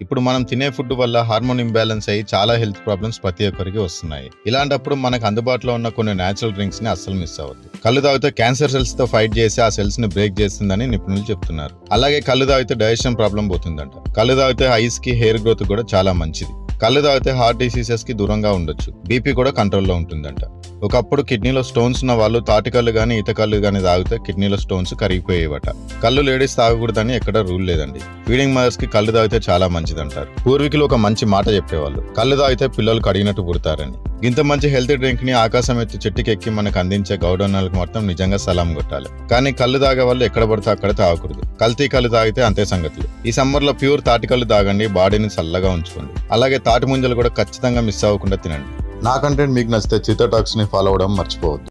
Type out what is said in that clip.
ఇప్పుడు మనం తినే ఫుడ్ వల్ల హార్మోన్ ఇంబ్యాలెన్స్ అయ్యి చాలా హెల్త్ ప్రాబ్లమ్స్ ప్రతి ఒక్కరికి వస్తున్నాయి. ఇలాంటప్పుడు మనకు అందుబాటులో ఉన్న కొన్ని నేచురల్ డ్రింక్స్ ని అస్సలు మిస్ అవ్వద్దు. కళ్ళు తాగితే క్యాన్సర్ సెల్స్ తో ఫైట్ చేసి ఆ సెల్స్ ని బ్రేక్ చేస్తుందని నిపుణులు చెప్తున్నారు. అలాగే కళ్ళు తాగితే డైజెషన్ ప్రాబ్లం పోతుందంట. కళ్ళు తాగితే ఐస్ కి హెయిర్ గ్రోత్ కూడా చాలా మంచిది. కళ్ళు తాగితే హార్ట్ డిసీజెస్ కి దూరంగా ఉండొచ్చు. బీపీ కూడా కంట్రోల్లో ఉంటుందంట. ఒకప్పుడు కిడ్నీలో స్టోన్స్ ఉన్న వాళ్ళు తాటికల్లు గానీ ఈతకల్లు గానీ తాగితే కిడ్నీలో స్టోన్స్ కరిగిపోయేవట. కళ్ళు లేడీస్ తాగకూడదని ఎక్కడ రూల్ లేదండి. ఫీడింగ్ మదర్స్ కి కళ్ళు తాగితే చాలా మంచిదంటారు. పూర్వీకులు ఒక మంచి మాట చెప్పేవాళ్ళు, కళ్ళు తాగితే పిల్లలు కడిగినట్టు పుడతారని. ఇంత మంచి హెల్తీ డ్రింక్ ని ఆకాశం ఎత్తి చెట్టుకెక్కి మనకు అందించే గౌడన్నలకు మొత్తం నిజంగా సలాం కొట్టాలి. కానీ కళ్ళు తాగే వాళ్ళు ఎక్కడ పడితే అక్కడ తాగకూడదు. కల్తీ కళ్ళు తాగితే అంతే సంగతులు. ఈ సమ్మర్ లో ప్యూర్ తాటికల్లు తాగండి, బాడీని చల్లగా ఉంచుకోండి. అలాగే తాటి ముంజలు కూడా ఖచ్చితంగా మిస్ అవ్వకుండా తినండి. నా కంటెంట్ మీకు నచ్చితే చిత్తా టాక్స్ ని ఫాలో అవడం మర్చిపోవద్దు.